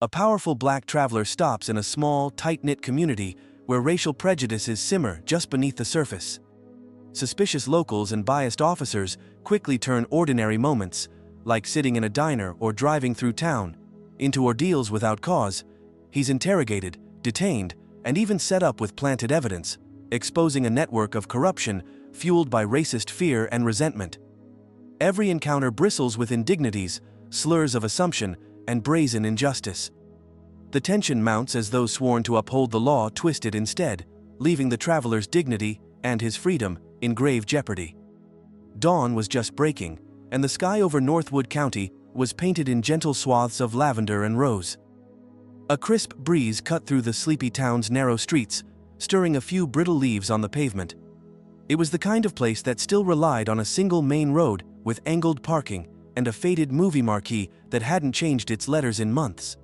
A powerful black traveler stops in a small, tight-knit community where racial prejudices simmer just beneath the surface. Suspicious locals and biased officers quickly turn ordinary moments, like sitting in a diner or driving through town, into ordeals without cause. He's interrogated, detained, and even set up with planted evidence, exposing a network of corruption fueled by racist fear and resentment. Every encounter bristles with indignities, slurs of assumption, and brazen injustice. The tension mounts as those sworn to uphold the law twist it instead, leaving the traveler's dignity and his freedom in grave jeopardy. Dawn was just breaking, and the sky over Northwood County was painted in gentle swaths of lavender and rose. A crisp breeze cut through the sleepy town's narrow streets, stirring a few brittle leaves on the pavement. It was the kind of place that still relied on a single main road with angled parking and a faded movie marquee that hadn't changed its letters in months.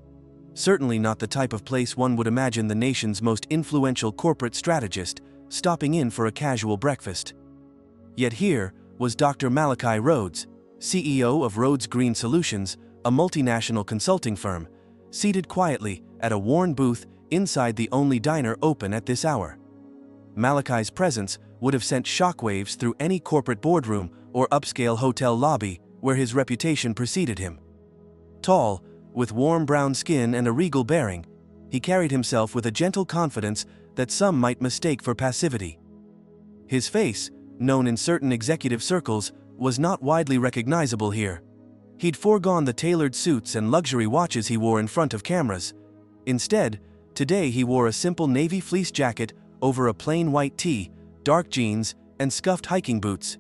Certainly not the type of place one would imagine the nation's most influential corporate strategist stopping in for a casual breakfast. Yet here was Dr. Malachi Rhodes, CEO of Rhodes Green Solutions, a multinational consulting firm, seated quietly at a worn booth inside the only diner open at this hour. Malachi's presence would have sent shockwaves through any corporate boardroom or upscale hotel lobby where his reputation preceded him. Tall, with warm brown skin and a regal bearing, he carried himself with a gentle confidence that some might mistake for passivity. His face, known in certain executive circles, was not widely recognizable here. He'd foregone the tailored suits and luxury watches he wore in front of cameras. Instead, today he wore a simple navy fleece jacket over a plain white tee, dark jeans, and scuffed hiking boots.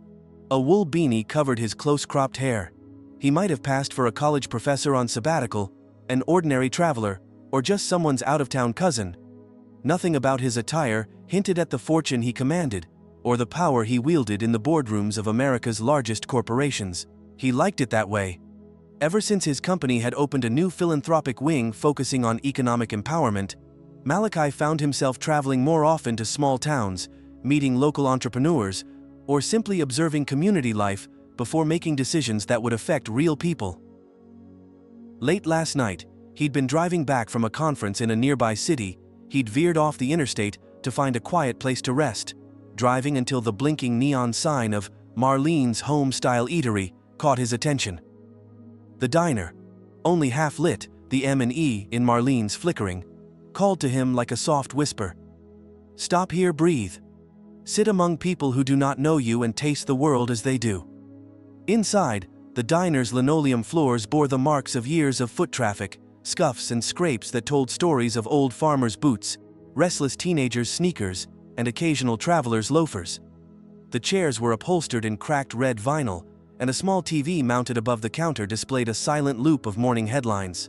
A wool beanie covered his close-cropped hair. He might have passed for a college professor on sabbatical, an ordinary traveler, or just someone's out-of-town cousin. Nothing about his attire hinted at the fortune he commanded, or the power he wielded in the boardrooms of America's largest corporations. He liked it that way. Ever since his company had opened a new philanthropic wing focusing on economic empowerment, Malachi found himself traveling more often to small towns, meeting local entrepreneurs, or simply observing community life before making decisions that would affect real people. Late last night, he'd been driving back from a conference in a nearby city. He'd veered off the interstate to find a quiet place to rest, driving until the blinking neon sign of Marlene's Home-Style Eatery caught his attention. The diner, only half lit, the M&E in Marlene's flickering, called to him like a soft whisper. Stop here, breathe. Sit among people who do not know you and taste the world as they do. Inside, the diner's linoleum floors bore the marks of years of foot traffic, scuffs and scrapes that told stories of old farmers' boots, restless teenagers' sneakers, and occasional travelers' loafers. The chairs were upholstered in cracked red vinyl, and a small TV mounted above the counter displayed a silent loop of morning headlines.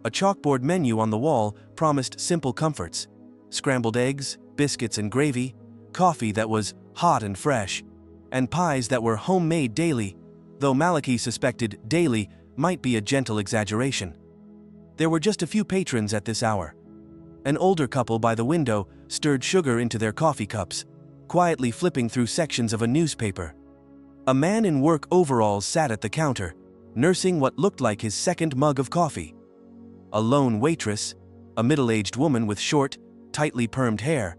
A chalkboard menu on the wall promised simple comforts: scrambled eggs, biscuits and gravy, coffee that was hot and fresh, and pies that were homemade daily, though Malachi suspected daily might be a gentle exaggeration. There were just a few patrons at this hour. An older couple by the window stirred sugar into their coffee cups, quietly flipping through sections of a newspaper. A man in work overalls sat at the counter, nursing what looked like his second mug of coffee. A lone waitress, a middle-aged woman with short, tightly permed hair,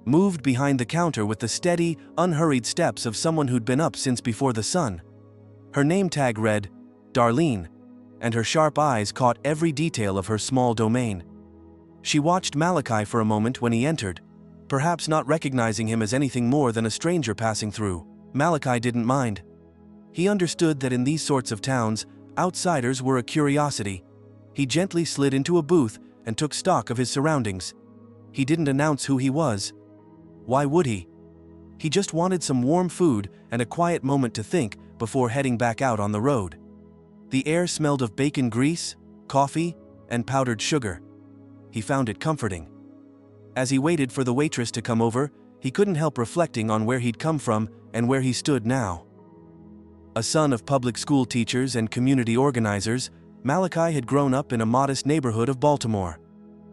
moved behind the counter with the steady, unhurried steps of someone who'd been up since before the sun. Her name tag read, Darlene, and her sharp eyes caught every detail of her small domain. She watched Malachi for a moment when he entered, perhaps not recognizing him as anything more than a stranger passing through. Malachi didn't mind. He understood that in these sorts of towns, outsiders were a curiosity. He gently slid into a booth and took stock of his surroundings. He didn't announce who he was. Why would he? He just wanted some warm food and a quiet moment to think before heading back out on the road. The air smelled of bacon grease, coffee, and powdered sugar. He found it comforting. As he waited for the waitress to come over, he couldn't help reflecting on where he'd come from and where he stood now. A son of public school teachers and community organizers, Malachi had grown up in a modest neighborhood of Baltimore.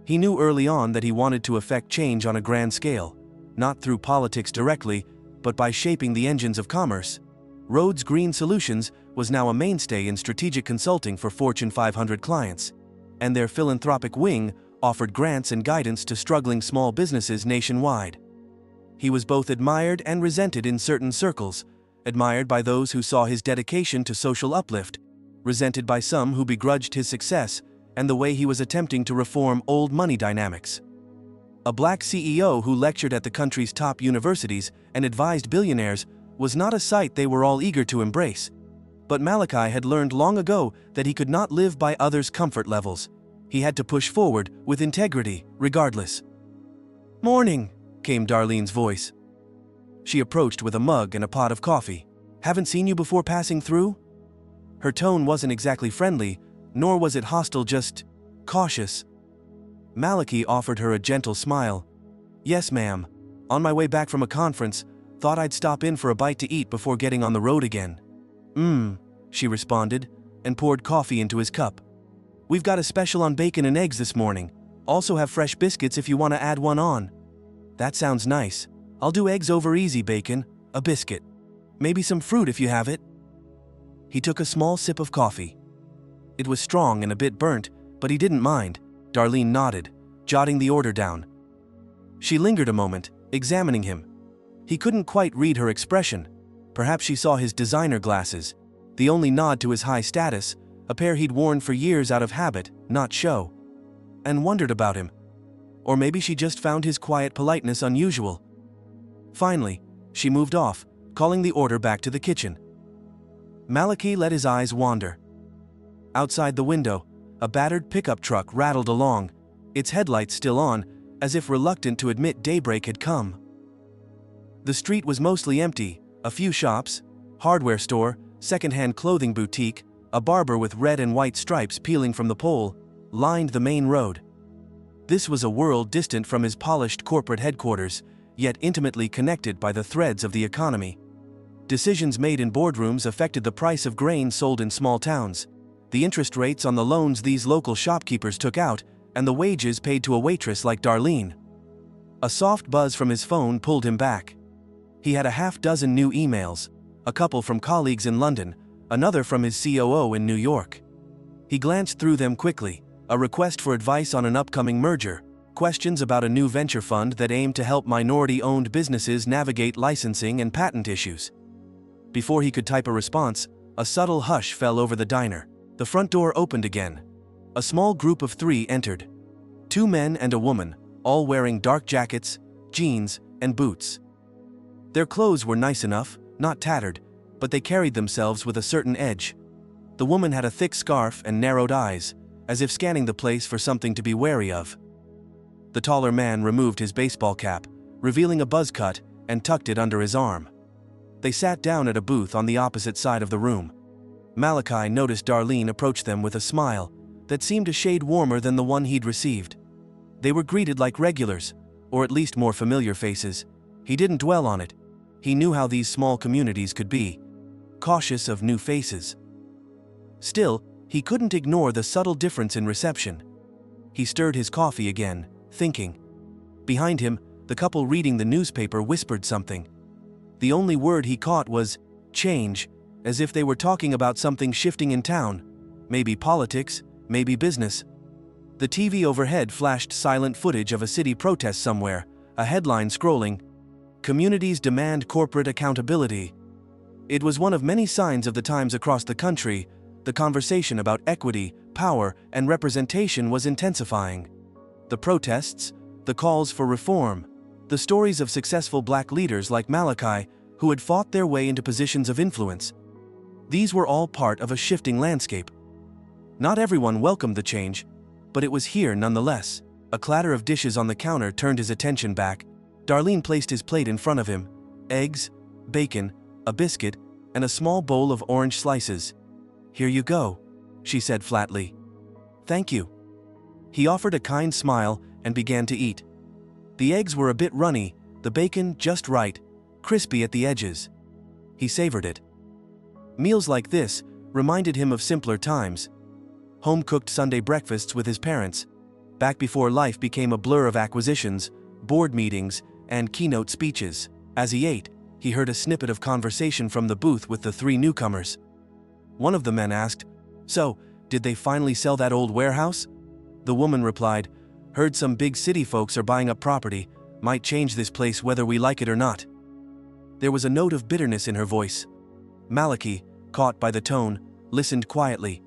He knew early on that he wanted to affect change on a grand scale, not through politics directly, but by shaping the engines of commerce. Rhodes Green Solutions was now a mainstay in strategic consulting for Fortune 500 clients. and their philanthropic wing offered grants and guidance to struggling small businesses nationwide. He was both admired and resented in certain circles, admired by those who saw his dedication to social uplift, resented by some who begrudged his success and the way he was attempting to reform old money dynamics. A black CEO who lectured at the country's top universities and advised billionaires was not a sight they were all eager to embrace. But Malachi had learned long ago that he could not live by others' comfort levels. He had to push forward with integrity, regardless. "Morning," came Darlene's voice. She approached with a mug and a pot of coffee. "Haven't seen you before passing through?" Her tone wasn't exactly friendly, nor was it hostile, just cautious. Malachi offered her a gentle smile. "Yes, ma'am. On my way back from a conference, thought I'd stop in for a bite to eat before getting on the road again." She responded, and poured coffee into his cup. "We've got a special on bacon and eggs this morning. Also have fresh biscuits if you want to add one on." "That sounds nice. I'll do eggs over easy, bacon, a biscuit. Maybe some fruit if you have it." He took a small sip of coffee. It was strong and a bit burnt, but he didn't mind. Darlene nodded, jotting the order down. She lingered a moment, examining him. He couldn't quite read her expression. Perhaps she saw his designer glasses, the only nod to his high status, a pair he'd worn for years out of habit, not show, and wondered about him. Or maybe she just found his quiet politeness unusual. Finally, she moved off, calling the order back to the kitchen. Malachi let his eyes wander. Outside the window, a battered pickup truck rattled along, its headlights still on, as if reluctant to admit daybreak had come. The street was mostly empty. A few shops, hardware store, second-hand clothing boutique, a barber with red and white stripes peeling from the pole, lined the main road. This was a world distant from his polished corporate headquarters, yet intimately connected by the threads of the economy. Decisions made in boardrooms affected the price of grain sold in small towns, the interest rates on the loans these local shopkeepers took out, and the wages paid to a waitress like Darlene. A soft buzz from his phone pulled him back. He had a half-dozen new emails, a couple from colleagues in London, another from his COO in New York. He glanced through them quickly, a request for advice on an upcoming merger, questions about a new venture fund that aimed to help minority-owned businesses navigate licensing and patent issues. Before he could type a response, a subtle hush fell over the diner. The front door opened again. A small group of 3 entered. 2 men and a woman, all wearing dark jackets, jeans, and boots. Their clothes were nice enough, not tattered, but they carried themselves with a certain edge. The woman had a thick scarf and narrowed eyes, as if scanning the place for something to be wary of. The taller man removed his baseball cap, revealing a buzz cut, and tucked it under his arm. They sat down at a booth on the opposite side of the room. Malachi noticed Darlene approach them with a smile that seemed a shade warmer than the one he'd received. They were greeted like regulars, or at least more familiar faces. He didn't dwell on it. He knew how these small communities could be, cautious of new faces. Still, he couldn't ignore the subtle difference in reception. He stirred his coffee again, thinking. Behind him, the couple reading the newspaper whispered something. The only word he caught was change, as if they were talking about something shifting in town, maybe politics, maybe business. The TV overhead flashed silent footage of a city protest somewhere, a headline scrolling, "Communities demand corporate accountability." It was one of many signs of the times across the country. The conversation about equity, power, and representation was intensifying. The protests, the calls for reform, the stories of successful black leaders like Malachi who had fought their way into positions of influence. These were all part of a shifting landscape. Not everyone welcomed the change, but it was here nonetheless. A clatter of dishes on the counter turned his attention back. Darlene placed his plate in front of him. Eggs, bacon, a biscuit, and a small bowl of orange slices. "Here you go," she said flatly. "Thank you." He offered a kind smile and began to eat. The eggs were a bit runny, the bacon just right, crispy at the edges. He savored it. Meals like this reminded him of simpler times. Home-cooked Sunday breakfasts with his parents, back before life became a blur of acquisitions, board meetings, and keynote speeches. As he ate, he heard a snippet of conversation from the booth with the 3 newcomers. One of the men asked, "So, did they finally sell that old warehouse? The woman replied, "Heard some big city folks are buying up property, might change this place whether we like it or not." There was a note of bitterness in her voice. Malachi, caught by the tone, listened quietly.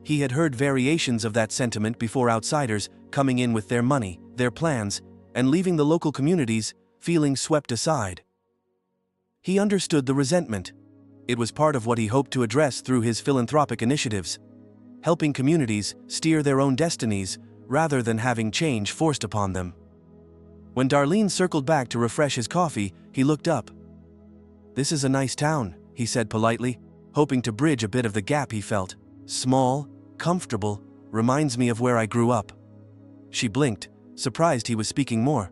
He had heard variations of that sentiment before, outsiders coming in with their money, their plans, and leaving the local communities feeling swept aside. He understood the resentment. It was part of what he hoped to address through his philanthropic initiatives, helping communities steer their own destinies rather than having change forced upon them. When Darlene circled back to refresh his coffee, he looked up. "This is a nice town," he said politely, hoping to bridge a bit of the gap he felt. "Small, comfortable, reminds me of where I grew up." She blinked, surprised he was speaking more.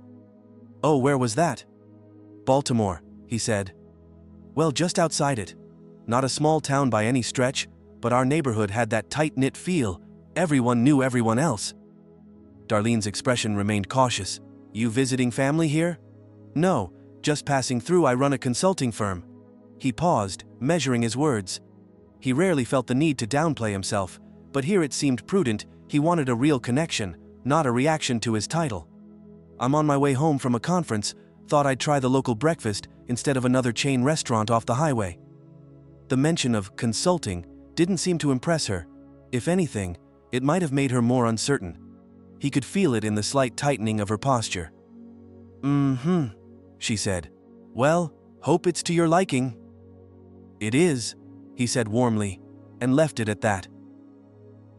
"Oh, where was that?" "Baltimore," he said. "Well, just outside it. Not a small town by any stretch, but our neighborhood had that tight-knit feel. Everyone knew everyone else." Darlene's expression remained cautious. "You visiting family here?" "No, just passing through. I run a consulting firm." He paused, measuring his words. He rarely felt the need to downplay himself, but here it seemed prudent. He wanted a real connection, not a reaction to his title. "I'm on my way home from a conference, thought I'd try the local breakfast instead of another chain restaurant off the highway." The mention of consulting didn't seem to impress her. If anything, it might have made her more uncertain. He could feel it in the slight tightening of her posture. "Mm-hmm," she said. "Well, hope it's to your liking." "It is," he said warmly, and left it at that.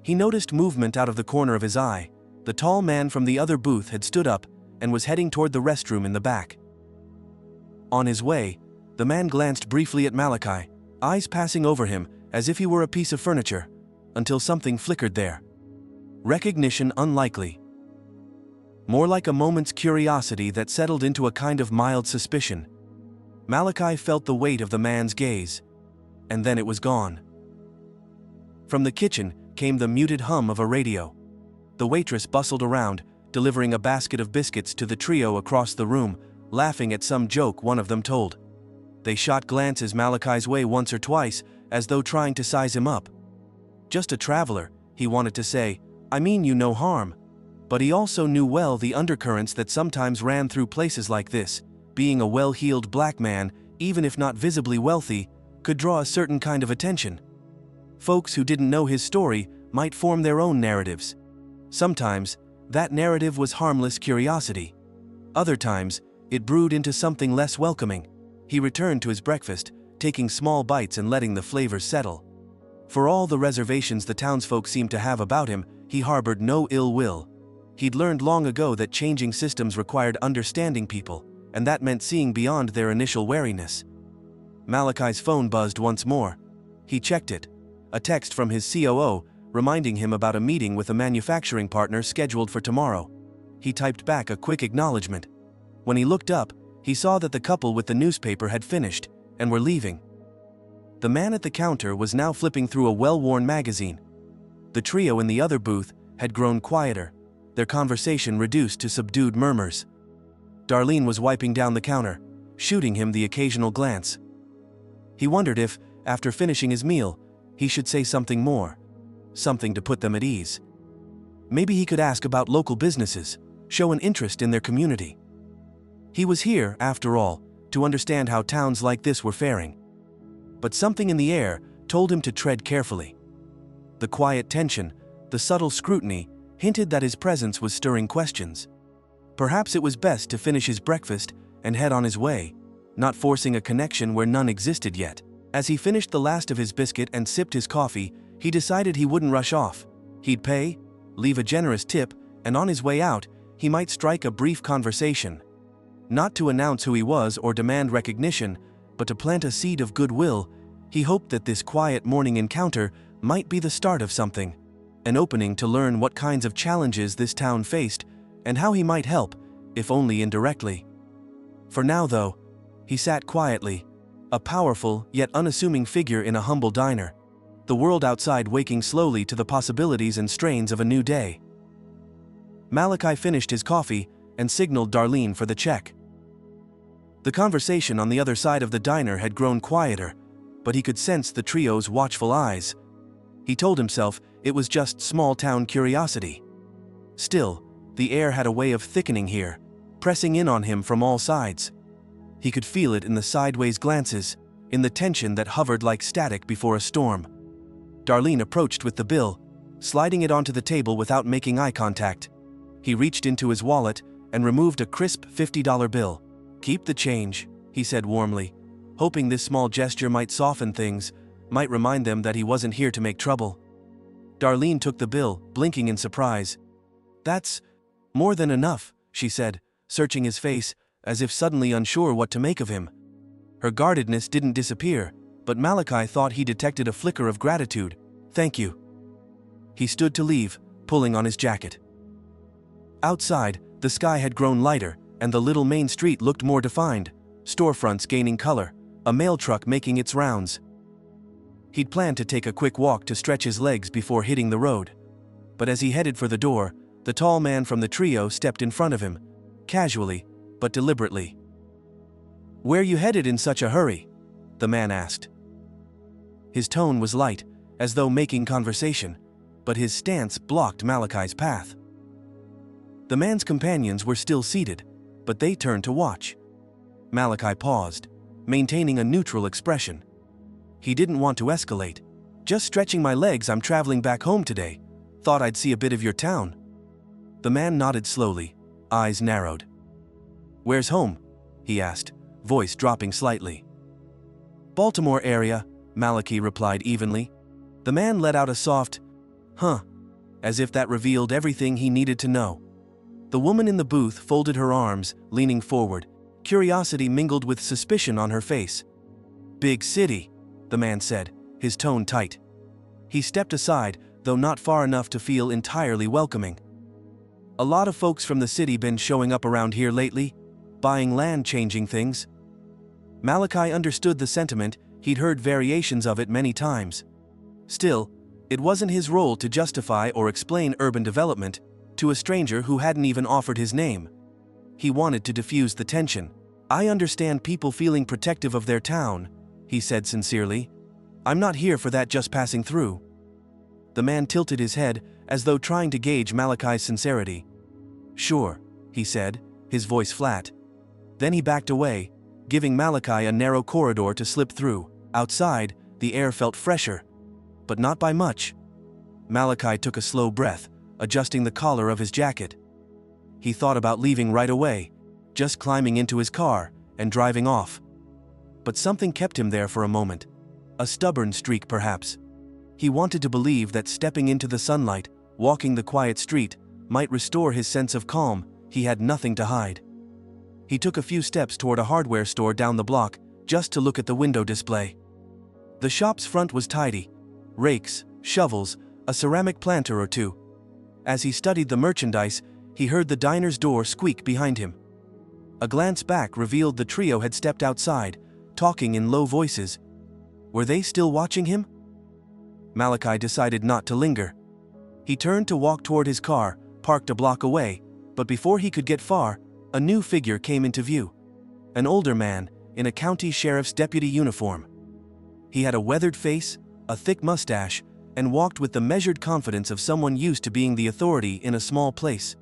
He noticed movement out of the corner of his eye. The tall man from the other booth had stood up and was heading toward the restroom in the back. On his way, the man glanced briefly at Malachi, eyes passing over him as if he were a piece of furniture, until something flickered there. Recognition unlikely. More like a moment's curiosity that settled into a kind of mild suspicion. Malachi felt the weight of the man's gaze. And then it was gone. From the kitchen came the muted hum of a radio. The waitress bustled around, delivering a basket of biscuits to the trio across the room, laughing at some joke one of them told. They shot glances Malachi's way once or twice, as though trying to size him up. Just a traveler, he wanted to say, "I mean you no harm." But he also knew well the undercurrents that sometimes ran through places like this. Being a well-heeled black man, even if not visibly wealthy, could draw a certain kind of attention. Folks who didn't know his story might form their own narratives. Sometimes, that narrative was harmless curiosity. Other times, it brewed into something less welcoming. He returned to his breakfast, taking small bites and letting the flavors settle. For all the reservations the townsfolk seemed to have about him, he harbored no ill will. He'd learned long ago that changing systems required understanding people, and that meant seeing beyond their initial wariness. Malachi's phone buzzed once more. He checked it. A text from his COO, reminding him about a meeting with a manufacturing partner scheduled for tomorrow. He typed back a quick acknowledgement. When he looked up, he saw that the couple with the newspaper had finished, and were leaving. The man at the counter was now flipping through a well-worn magazine. The trio in the other booth had grown quieter, their conversation reduced to subdued murmurs. Darlene was wiping down the counter, shooting him the occasional glance. He wondered if, after finishing his meal, he should say something more. Something to put them at ease. Maybe he could ask about local businesses, show an interest in their community. He was here, after all, to understand how towns like this were faring. But something in the air told him to tread carefully. The quiet tension, the subtle scrutiny, hinted that his presence was stirring questions. Perhaps it was best to finish his breakfast and head on his way, not forcing a connection where none existed yet. As he finished the last of his biscuit and sipped his coffee, he decided he wouldn't rush off. He'd pay, leave a generous tip, and on his way out, he might strike a brief conversation. Not to announce who he was or demand recognition, but to plant a seed of goodwill. He hoped that this quiet morning encounter might be the start of something, an opening to learn what kinds of challenges this town faced, and how he might help, if only indirectly. For now, though, he sat quietly, a powerful yet unassuming figure in a humble diner, the world outside waking slowly to the possibilities and strains of a new day. Malachi finished his coffee and signaled Darlene for the check. The conversation on the other side of the diner had grown quieter, but he could sense the trio's watchful eyes. He told himself it was just small-town curiosity. Still, the air had a way of thickening here, pressing in on him from all sides. He could feel it in the sideways glances, in the tension that hovered like static before a storm. Darlene approached with the bill, sliding it onto the table without making eye contact. He reached into his wallet and removed a crisp $50 bill. "Keep the change," he said warmly, hoping this small gesture might soften things, might remind them that he wasn't here to make trouble. Darlene took the bill, blinking in surprise. "That's more than enough," she said, searching his face, as if suddenly unsure what to make of him. Her guardedness didn't disappear, but Malachi thought he detected a flicker of gratitude. "Thank you." He stood to leave, pulling on his jacket. Outside, the sky had grown lighter, and the little main street looked more defined, storefronts gaining color, a mail truck making its rounds. He'd planned to take a quick walk to stretch his legs before hitting the road. But as he headed for the door, the tall man from the trio stepped in front of him, casually, but deliberately. "Where you headed in such a hurry?" the man asked. His tone was light, as though making conversation, but his stance blocked Malachi's path. The man's companions were still seated, but they turned to watch. Malachi paused, maintaining a neutral expression. He didn't want to escalate. "Just stretching my legs, I'm traveling back home today. Thought I'd see a bit of your town." The man nodded slowly, eyes narrowed. "Where's home?" he asked, voice dropping slightly. "Baltimore area," Malachi replied evenly. The man let out a soft, "Huh," as if that revealed everything he needed to know. The woman in the booth folded her arms, leaning forward, curiosity mingled with suspicion on her face. "Big city," the man said, his tone tight. He stepped aside, though not far enough to feel entirely welcoming. "A lot of folks from the city been showing up around here lately? Buying land, changing things?" Malachi understood the sentiment, he'd heard variations of it many times. Still, it wasn't his role to justify or explain urban development to a stranger who hadn't even offered his name. He wanted to diffuse the tension. "I understand people feeling protective of their town," he said sincerely. "I'm not here for that, just passing through." The man tilted his head, as though trying to gauge Malachi's sincerity. "Sure," he said, his voice flat. Then he backed away, giving Malachi a narrow corridor to slip through. Outside, the air felt fresher, but not by much. Malachi took a slow breath, adjusting the collar of his jacket. He thought about leaving right away, just climbing into his car and driving off. But something kept him there for a moment. A stubborn streak, perhaps. He wanted to believe that stepping into the sunlight, walking the quiet street, might restore his sense of calm. He had nothing to hide. He took a few steps toward a hardware store down the block, just to look at the window display. The shop's front was tidy. Rakes, shovels, a ceramic planter or two. As he studied the merchandise, he heard the diner's door squeak behind him. A glance back revealed the trio had stepped outside, talking in low voices. Were they still watching him? Malachi decided not to linger. He turned to walk toward his car, parked a block away, but before he could get far, a new figure came into view. An older man, in a county sheriff's deputy uniform. He had a weathered face, a thick mustache, and walked with the measured confidence of someone used to being the authority in a small place.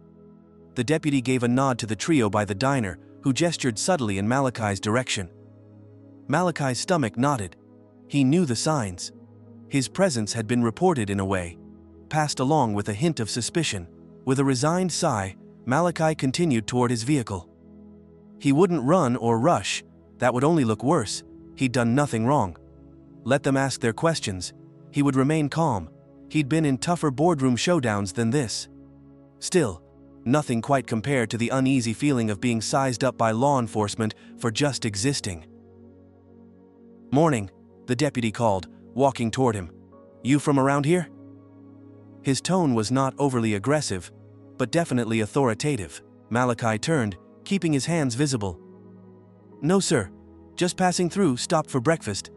The deputy gave a nod to the trio by the diner, who gestured subtly in Malachi's direction. Malachi's stomach knotted. He knew the signs. His presence had been reported in a way, passed along with a hint of suspicion. With a resigned sigh, Malachi continued toward his vehicle. He wouldn't run or rush, that would only look worse. He'd done nothing wrong. Let them ask their questions. He would remain calm. He'd been in tougher boardroom showdowns than this. Still, nothing quite compared to the uneasy feeling of being sized up by law enforcement for just existing. "Morning," the deputy called, walking toward him. "You from around here?" His tone was not overly aggressive, but definitely authoritative. Malachi turned, keeping his hands visible. "No, sir. Just passing through, stopped for breakfast."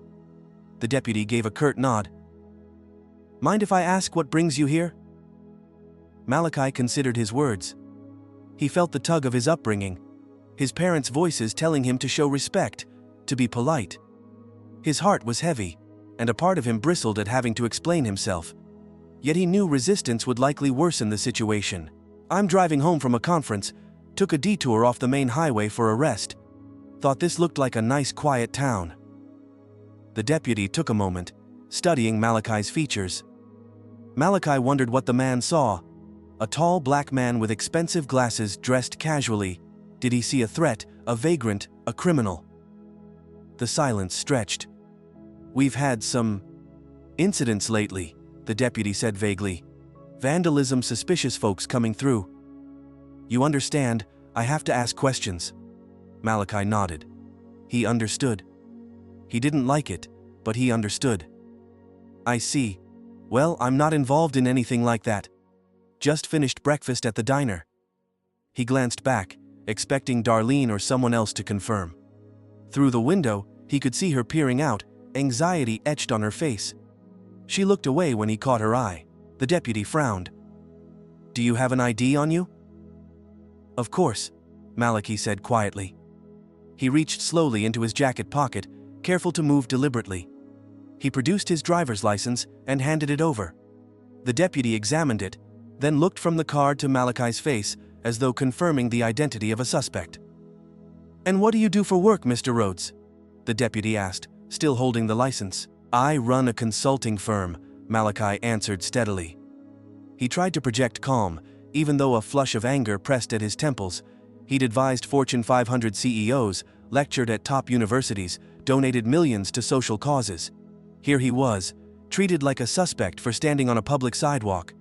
The deputy gave a curt nod. "Mind if I ask what brings you here?" Malachi considered his words. He felt the tug of his upbringing, his parents' voices telling him to show respect, to be polite. His heart was heavy, and a part of him bristled at having to explain himself. Yet he knew resistance would likely worsen the situation. I'm driving home from a conference, took a detour off the main highway for a rest. Thought this looked like a nice quiet town. The deputy took a moment, studying Malachi's features. Malachi wondered what the man saw. A tall black man with expensive glasses dressed casually. Did he see a threat, a vagrant, a criminal? The silence stretched. We've had some incidents lately, the deputy said vaguely. Vandalism, suspicious folks coming through. You understand, I have to ask questions. Malachi nodded. He understood. He didn't like it, but he understood. I see. Well, I'm not involved in anything like that. Just finished breakfast at the diner. He glanced back, expecting Darlene or someone else to confirm. Through the window, he could see her peering out, anxiety etched on her face. She looked away when he caught her eye. The deputy frowned. Do you have an ID on you? Of course, Malachi said quietly. He reached slowly into his jacket pocket, careful to move deliberately. He produced his driver's license and handed it over. The deputy examined it, then looked from the card to Malachi's face, as though confirming the identity of a suspect. And what do you do for work, Mr. Rhodes? The deputy asked, still holding the license. I run a consulting firm, Malachi answered steadily. He tried to project calm, even though a flush of anger pressed at his temples. He'd advised Fortune 500 CEOs, lectured at top universities, donated millions to social causes. Here he was, treated like a suspect for standing on a public sidewalk.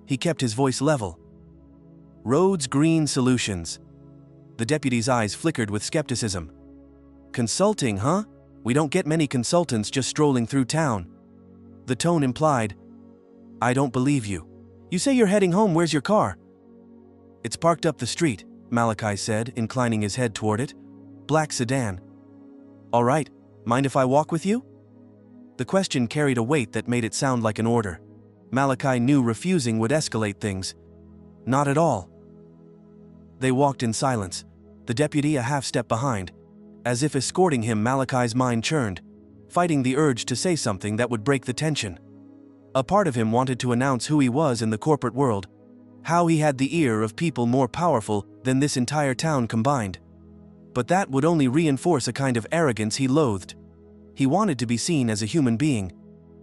He kept his voice level. Rhodes Green Solutions. The deputy's eyes flickered with skepticism. Consulting, huh? We don't get many consultants just strolling through town. The tone implied, I don't believe you. You say you're heading home, where's your car? It's parked up the street, Malachi said, inclining his head toward it. Black sedan. All right, mind if I walk with you? The question carried a weight that made it sound like an order. Malachi knew refusing would escalate things. Not at all. They walked in silence, the deputy a half step behind. As if escorting him, Malachi's mind churned, fighting the urge to say something that would break the tension. A part of him wanted to announce who he was in the corporate world, how he had the ear of people more powerful than this entire town combined. But that would only reinforce a kind of arrogance he loathed. He wanted to be seen as a human being,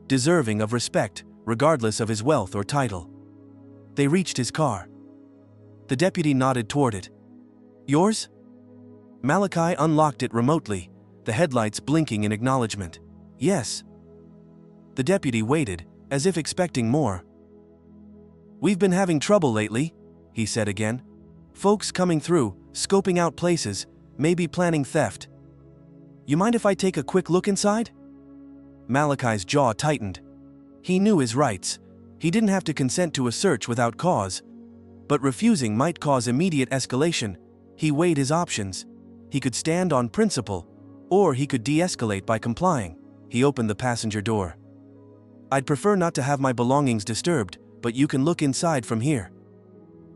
deserving of respect, regardless of his wealth or title. They reached his car. The deputy nodded toward it. Yours? Malachi unlocked it remotely, the headlights blinking in acknowledgement. Yes. The deputy waited, as if expecting more. We've been having trouble lately, he said again. Folks coming through, scoping out places, maybe planning theft. You mind if I take a quick look inside? Malachi's jaw tightened. He knew his rights. He didn't have to consent to a search without cause. But refusing might cause immediate escalation. He weighed his options. He could stand on principle, or he could de-escalate by complying. He opened the passenger door. I'd prefer not to have my belongings disturbed, but you can look inside from here.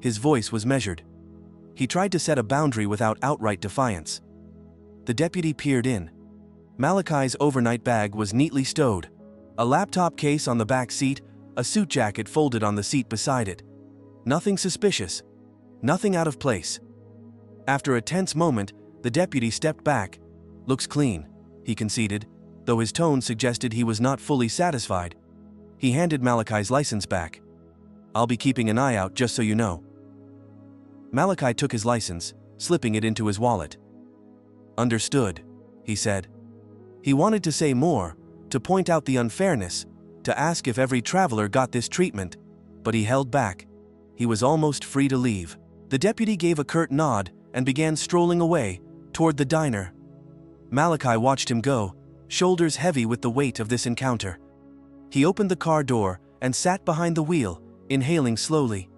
His voice was measured. He tried to set a boundary without outright defiance. The deputy peered in. Malachi's overnight bag was neatly stowed. A laptop case on the back seat, a suit jacket folded on the seat beside it. Nothing suspicious. Nothing out of place. After a tense moment, the deputy stepped back. Looks clean, he conceded, though his tone suggested he was not fully satisfied. He handed Malachi's license back. I'll be keeping an eye out, just so you know. Malachi took his license, slipping it into his wallet. Understood, he said. He wanted to say more, to point out the unfairness, to ask if every traveler got this treatment, but he held back. He was almost free to leave. The deputy gave a curt nod and began strolling away, toward the diner. Malachi watched him go, shoulders heavy with the weight of this encounter. He opened the car door and sat behind the wheel, inhaling slowly.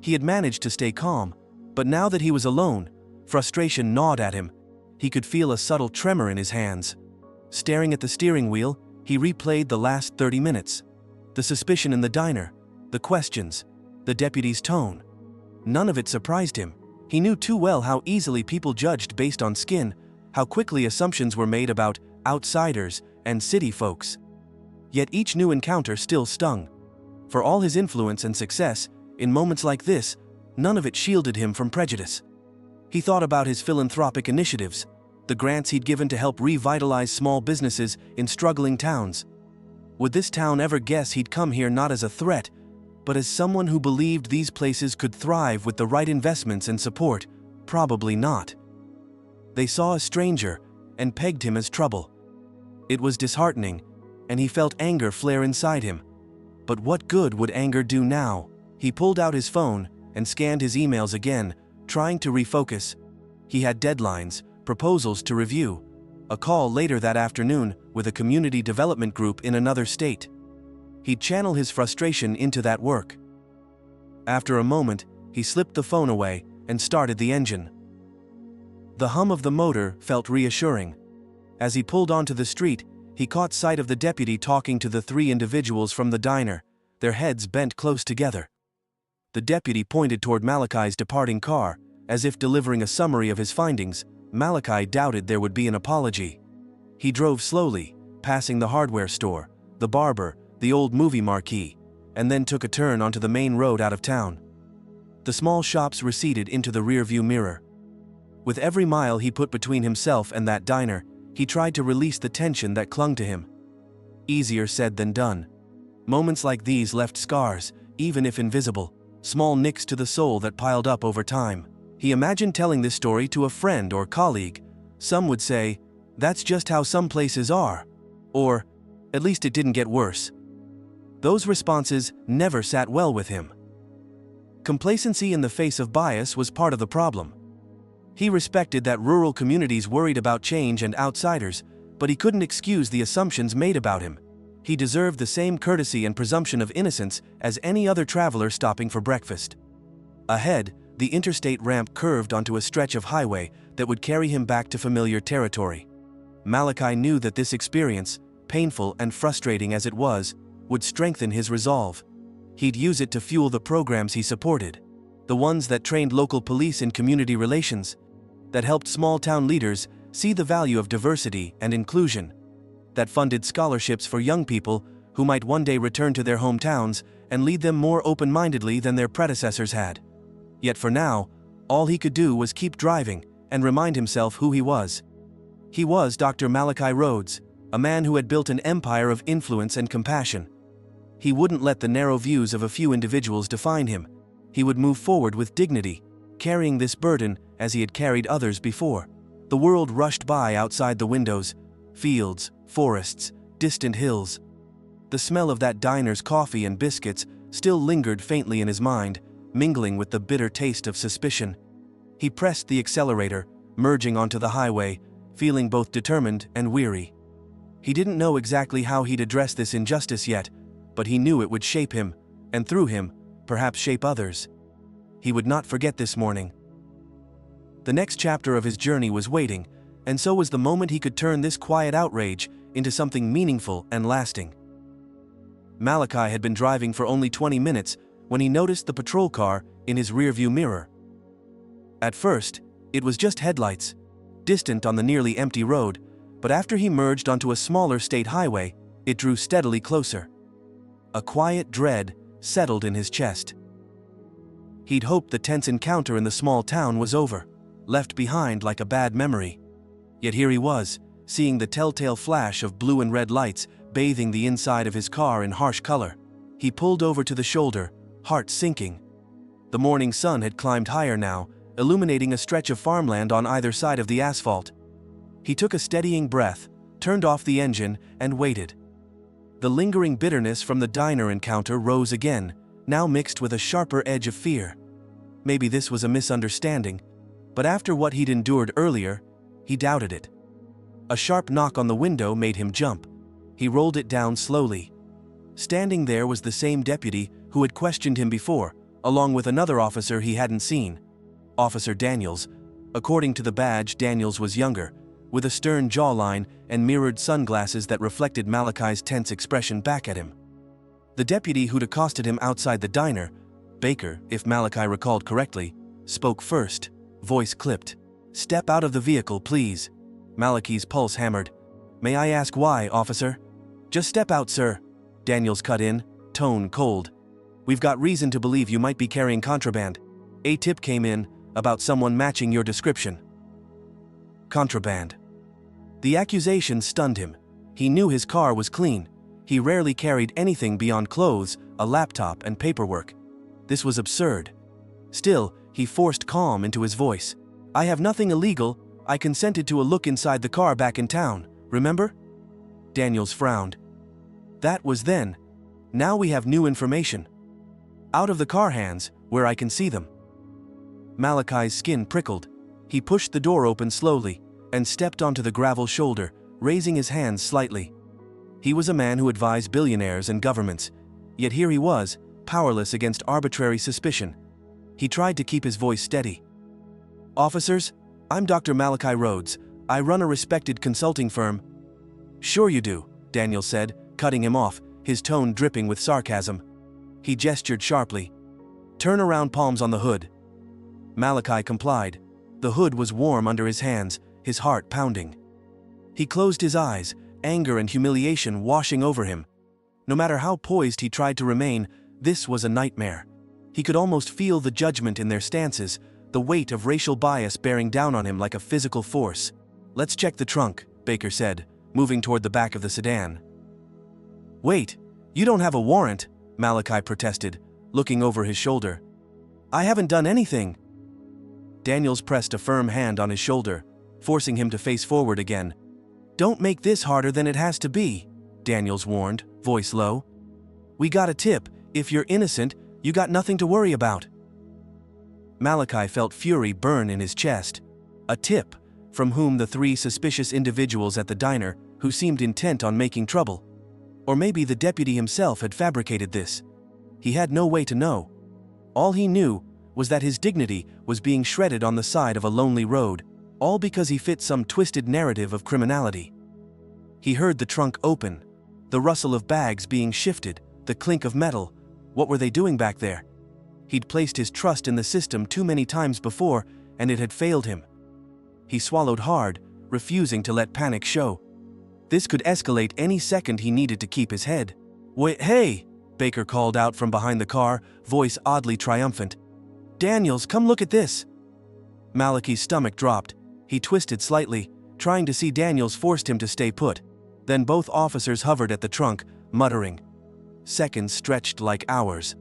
He had managed to stay calm, but now that he was alone, frustration gnawed at him. He could feel a subtle tremor in his hands. Staring at the steering wheel, he replayed the last 30 minutes. The suspicion in the diner, the questions, the deputy's tone. None of it surprised him. He knew too well how easily people judged based on skin, how quickly assumptions were made about outsiders and city folks. Yet each new encounter still stung. For all his influence and success, in moments like this, none of it shielded him from prejudice. He thought about his philanthropic initiatives, the grants he'd given to help revitalize small businesses in struggling towns. Would this town ever guess he'd come here not as a threat, but as someone who believed these places could thrive with the right investments and support? Probably not. They saw a stranger and pegged him as trouble. It was disheartening, and he felt anger flare inside him. But what good would anger do now? He pulled out his phone and scanned his emails again, trying to refocus. He had deadlines, proposals to review, a call later that afternoon with a community development group in another state. He'd channel his frustration into that work. After a moment, he slipped the phone away and started the engine. The hum of the motor felt reassuring. As he pulled onto the street, he caught sight of the deputy talking to the three individuals from the diner, their heads bent close together. The deputy pointed toward Malachi's departing car, as if delivering a summary of his findings. Malachi doubted there would be an apology. He drove slowly, passing the hardware store, the barber, the old movie marquee, and then took a turn onto the main road out of town. The small shops receded into the rearview mirror. With every mile he put between himself and that diner, he tried to release the tension that clung to him. Easier said than done. Moments like these left scars, even if invisible, small nicks to the soul that piled up over time. He imagined telling this story to a friend or colleague. Some would say, "That's just how some places are," or, "At least it didn't get worse." Those responses never sat well with him. Complacency in the face of bias was part of the problem. He respected that rural communities worried about change and outsiders, but he couldn't excuse the assumptions made about him. He deserved the same courtesy and presumption of innocence as any other traveler stopping for breakfast. Ahead, the interstate ramp curved onto a stretch of highway that would carry him back to familiar territory. Malachi knew that this experience, painful and frustrating as it was, would strengthen his resolve. He'd use it to fuel the programs he supported, the ones that trained local police in community relations, that helped small-town leaders see the value of diversity and inclusion, that funded scholarships for young people who might one day return to their hometowns and lead them more open-mindedly than their predecessors had. Yet for now, all he could do was keep driving and remind himself who he was. He was Dr. Malachi Rhodes, a man who had built an empire of influence and compassion. He wouldn't let the narrow views of a few individuals define him. He would move forward with dignity, carrying this burden as he had carried others before. The world rushed by outside the windows, fields, forests, distant hills. The smell of that diner's coffee and biscuits still lingered faintly in his mind, mingling with the bitter taste of suspicion. He pressed the accelerator, merging onto the highway, feeling both determined and weary. He didn't know exactly how he'd address this injustice yet, but he knew it would shape him, and through him, perhaps shape others. He would not forget this morning. The next chapter of his journey was waiting, and so was the moment he could turn this quiet outrage into something meaningful and lasting. Malachi had been driving for only 20 minutes when he noticed the patrol car in his rearview mirror. At first, it was just headlights, distant on the nearly empty road, but after he merged onto a smaller state highway, it drew steadily closer. A quiet dread settled in his chest. He'd hoped the tense encounter in the small town was over, left behind like a bad memory. Yet here he was, seeing the telltale flash of blue and red lights bathing the inside of his car in harsh color. He pulled over to the shoulder, heart sinking. The morning sun had climbed higher now, illuminating a stretch of farmland on either side of the asphalt. He took a steadying breath, turned off the engine, and waited. The lingering bitterness from the diner encounter rose again, now mixed with a sharper edge of fear. Maybe this was a misunderstanding, but after what he'd endured earlier, he doubted it. A sharp knock on the window made him jump. He rolled it down slowly. Standing there was the same deputy who had questioned him before, along with another officer he hadn't seen. Officer Daniels. According to the badge, Daniels was younger, with a stern jawline and mirrored sunglasses that reflected Malachi's tense expression back at him. The deputy who'd accosted him outside the diner, Baker, if Malachi recalled correctly, spoke first, voice clipped. "Step out of the vehicle, please." Malachi's pulse hammered. "May I ask why, officer?" "Just step out, sir," Daniels cut in, tone cold. "We've got reason to believe you might be carrying contraband." A tip came in about someone matching your description. Contraband. The accusation stunned him. He knew his car was clean. He rarely carried anything beyond clothes, a laptop, and paperwork. This was absurd. Still, he forced calm into his voice. I have nothing illegal. I consented to a look inside the car back in town, remember? Daniels frowned. That was then. Now we have new information. Out of the car hands, where I can see them. Malachi's skin prickled. He pushed the door open slowly and stepped onto the gravel shoulder, raising his hands slightly. He was a man who advised billionaires and governments, yet here he was, powerless against arbitrary suspicion. He tried to keep his voice steady. Officers, I'm Dr. Malachi Rhodes. I run a respected consulting firm. Sure you do, Daniel said, cutting him off, his tone dripping with sarcasm. He gestured sharply. Turn around, palms on the hood. Malachi complied. The hood was warm under his hands, his heart pounding. He closed his eyes, anger and humiliation washing over him. No matter how poised he tried to remain, this was a nightmare. He could almost feel the judgment in their stances, the weight of racial bias bearing down on him like a physical force. Let's check the trunk, Baker said, moving toward the back of the sedan. Wait, you don't have a warrant, Malachi protested, looking over his shoulder. I haven't done anything. Daniels pressed a firm hand on his shoulder, forcing him to face forward again. Don't make this harder than it has to be, Daniels warned, voice low. We got a tip. If you're innocent, you got nothing to worry about. Malachi felt fury burn in his chest. A tip, from whom? The three suspicious individuals at the diner who seemed intent on making trouble. Or maybe the deputy himself had fabricated this. He had no way to know. All he knew was that his dignity was being shredded on the side of a lonely road, all because he fit some twisted narrative of criminality. He heard the trunk open, the rustle of bags being shifted, the clink of metal. What were they doing back there? He'd placed his trust in the system too many times before, and it had failed him. He swallowed hard, refusing to let panic show. This could escalate any second. He needed to keep his head. Wait, hey! Baker called out from behind the car, voice oddly triumphant. Daniels, come look at this! Malachi's stomach dropped. He twisted slightly, trying to see. Daniels forced him to stay put. Then both officers hovered at the trunk, muttering. Seconds stretched like hours.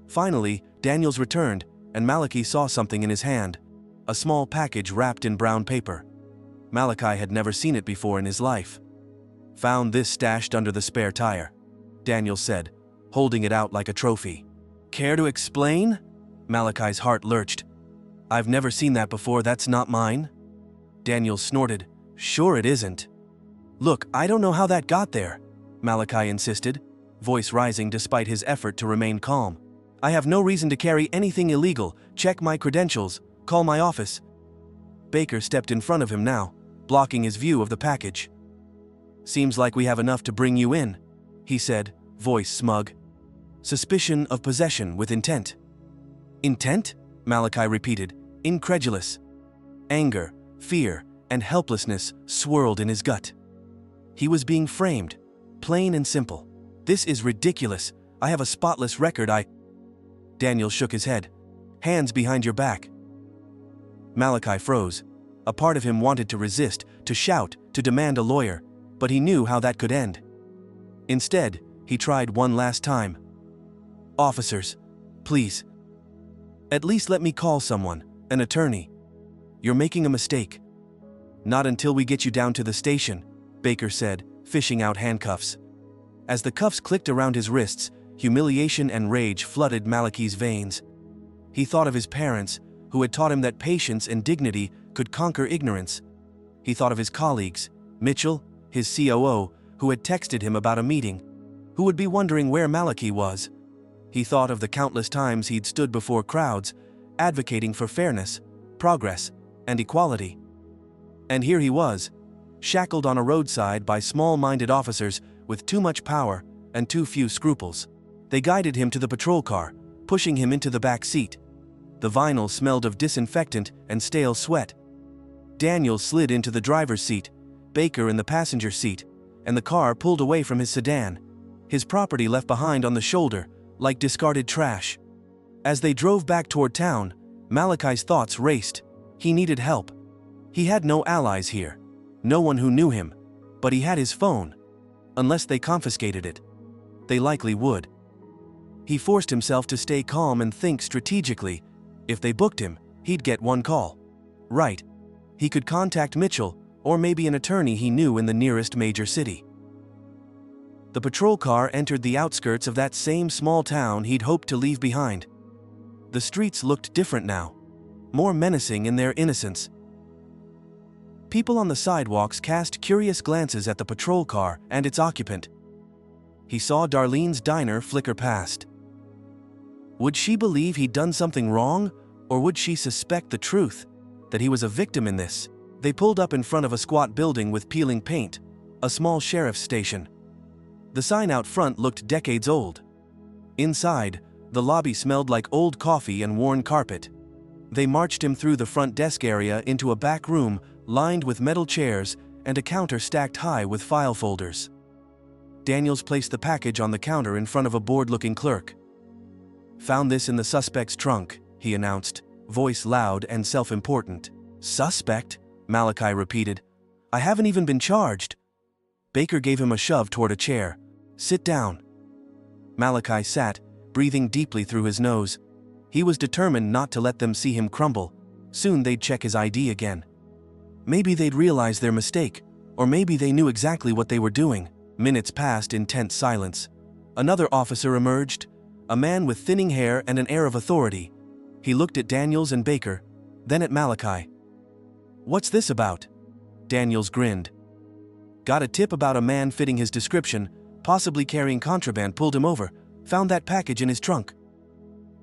Finally, Daniels returned, and Malachi saw something in his hand. A small package wrapped in brown paper. Malachi had never seen it before in his life. Found this stashed under the spare tire, Daniels said, holding it out like a trophy. Care to explain? Malachi's heart lurched. I've never seen that before. That's not mine. Daniels snorted. Sure it isn't. Look, I don't know how that got there, Malachi insisted, voice rising despite his effort to remain calm. I have no reason to carry anything illegal. Check my credentials. Call my office. Baker stepped in front of him now, blocking his view of the package. Seems like we have enough to bring you in, he said, voice smug. Suspicion of possession with intent. Intent? Malachi repeated, incredulous. Anger, fear, and helplessness swirled in his gut. He was being framed, plain and simple. This is ridiculous. I have a spotless record. Daniel shook his head. Hands behind your back. Malachi froze. A part of him wanted to resist, to shout, to demand a lawyer, but he knew how that could end. Instead, he tried one last time. Officers, please. At least let me call someone, an attorney. You're making a mistake. Not until we get you down to the station, Baker said, fishing out handcuffs. As the cuffs clicked around his wrists, humiliation and rage flooded Malachi's veins. He thought of his parents, who had taught him that patience and dignity could conquer ignorance. He thought of his colleagues, Mitchell, his COO, who had texted him about a meeting, who would be wondering where Malachi was. He thought of the countless times he'd stood before crowds, advocating for fairness, progress, and equality. And here he was, shackled on a roadside by small-minded officers with too much power and too few scruples. They guided him to the patrol car, pushing him into the back seat. The vinyl smelled of disinfectant and stale sweat. Daniel slid into the driver's seat, Baker in the passenger seat, and the car pulled away from his sedan, his property left behind on the shoulder, like discarded trash. As they drove back toward town, Malachi's thoughts raced. He needed help. He had no allies here. No one who knew him. But he had his phone. Unless they confiscated it. They likely would. He forced himself to stay calm and think strategically. If they booked him, he'd get one call. Right. He could contact Mitchell, or maybe an attorney he knew in the nearest major city. The patrol car entered the outskirts of that same small town he'd hoped to leave behind. The streets looked different now. More menacing in their innocence. People on the sidewalks cast curious glances at the patrol car and its occupant. He saw Darlene's diner flicker past. Would she believe he'd done something wrong, or would she suspect the truth, that he was a victim in this? They pulled up in front of a squat building with peeling paint, a small sheriff's station. The sign out front looked decades old. Inside, the lobby smelled like old coffee and worn carpet. They marched him through the front desk area into a back room lined with metal chairs and a counter stacked high with file folders. Daniels placed the package on the counter in front of a bored-looking clerk. "Found this in the suspect's trunk," he announced, voice loud and self-important. "Suspect?" Malachi repeated. "I haven't even been charged." Baker gave him a shove toward a chair. "Sit down." Malachi sat, breathing deeply through his nose. He was determined not to let them see him crumble. Soon they'd check his ID again. Maybe they'd realize their mistake, or maybe they knew exactly what they were doing. Minutes passed in tense silence. Another officer emerged, a man with thinning hair and an air of authority. He looked at Daniels and Baker, then at Malachi. "What's this about?" Daniels grinned. "Got a tip about a man fitting his description, possibly carrying contraband, pulled him over, found that package in his trunk."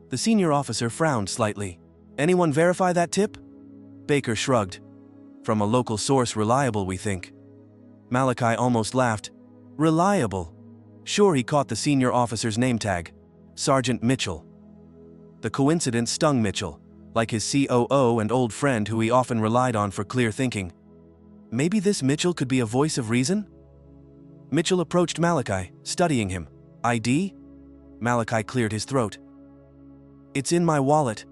The senior officer frowned slightly. "Anyone verify that tip?" Baker shrugged. "From a local source, reliable, we think." Malachi almost laughed. "Reliable?" Sure, he caught the senior officer's name tag. Sergeant Mitchell. The coincidence stung Mitchell, like his COO and old friend who he often relied on for clear thinking. Maybe this Mitchell could be a voice of reason? Mitchell approached Malachi, studying him. "ID?" Malachi cleared his throat. "It's in my wallet.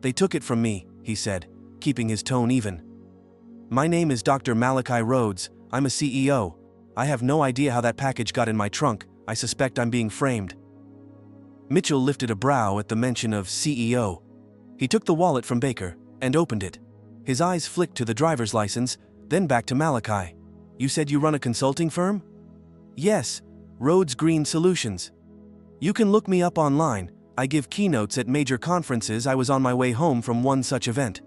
They took it from me," he said, keeping his tone even. "My name is Dr. Malachi Rhodes. I'm a CEO. I have no idea how that package got in my trunk. I suspect I'm being framed." Mitchell lifted a brow at the mention of CEO. He took the wallet from Baker and opened it. His eyes flicked to the driver's license, then back to Malachi. "You said you run a consulting firm?" "Yes, Rhodes Green Solutions. You can look me up online. I give keynotes at major conferences. I was on my way home from one such event."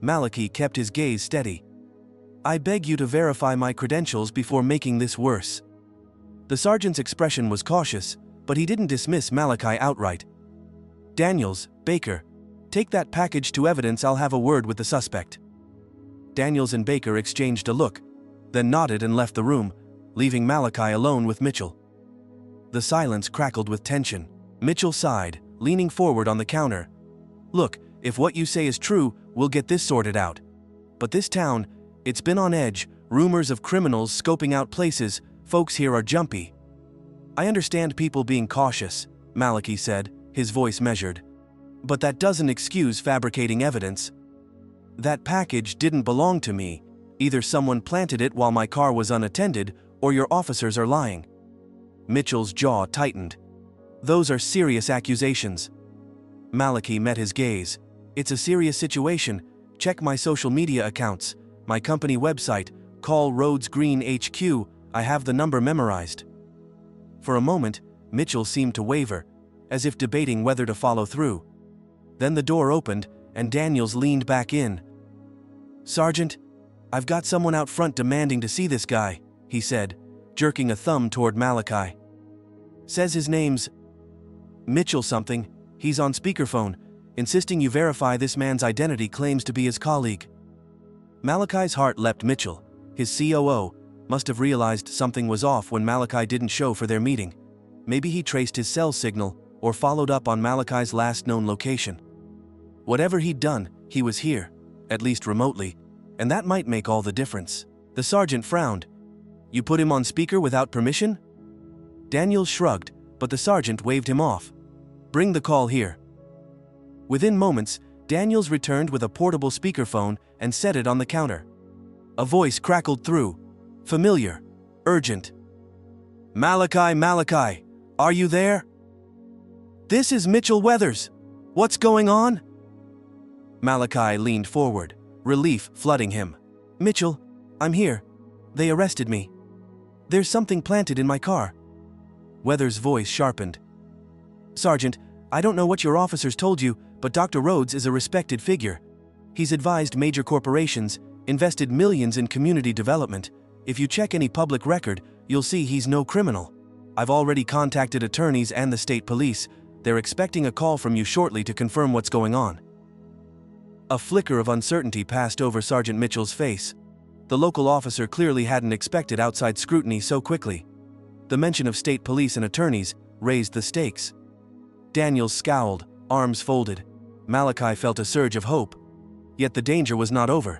Malachi kept his gaze steady. "I beg you to verify my credentials before making this worse." The sergeant's expression was cautious, but he didn't dismiss Malachi outright. "Daniels, Baker, take that package to evidence. I'll have a word with the suspect." Daniels and Baker exchanged a look, then nodded and left the room, leaving Malachi alone with Mitchell. The silence crackled with tension. Mitchell sighed, leaning forward on the counter. "Look, if what you say is true, we'll get this sorted out. But this town, it's been on edge, rumors of criminals scoping out places, folks here are jumpy." "I understand people being cautious," Malachi said, his voice measured. "But that doesn't excuse fabricating evidence. That package didn't belong to me. Either someone planted it while my car was unattended, or your officers are lying." Mitchell's jaw tightened. "Those are serious accusations." Malachi met his gaze. "It's a serious situation. Check my social media accounts, my company website, call Rhodes Green HQ, I have the number memorized." For a moment, Mitchell seemed to waver, as if debating whether to follow through. Then the door opened, and Daniels leaned back in. "Sergeant, I've got someone out front demanding to see this guy," he said, jerking a thumb toward Malachi. "Says his name's Mitchell something. He's on speakerphone, insisting you verify this man's identity, claims to be his colleague." Malachi's heart leapt. Mitchell, his COO, must have realized something was off when Malachi didn't show for their meeting. Maybe he traced his cell signal or followed up on Malachi's last known location. Whatever he'd done, he was here, at least remotely, and that might make all the difference. The sergeant frowned. "You put him on speaker without permission?" Daniels shrugged, but the sergeant waved him off. "Bring the call here." Within moments, Daniels returned with a portable speakerphone and set it on the counter. A voice crackled through. Familiar. Urgent. "Malachi, Malachi, are you there? This is Mitchell Weathers. What's going on?" Malachi leaned forward, relief flooding him. "Mitchell, I'm here. They arrested me. There's something planted in my car." Weathers' voice sharpened. "Sergeant, I don't know what your officers told you, but Dr. Rhodes is a respected figure. He's advised major corporations, invested millions in community development. If you check any public record, you'll see he's no criminal. I've already contacted attorneys and the state police. They're expecting a call from you shortly to confirm what's going on." A flicker of uncertainty passed over Sergeant Mitchell's face. The local officer clearly hadn't expected outside scrutiny so quickly. The mention of state police and attorneys raised the stakes. Daniels scowled, arms folded. Malachi felt a surge of hope. Yet the danger was not over.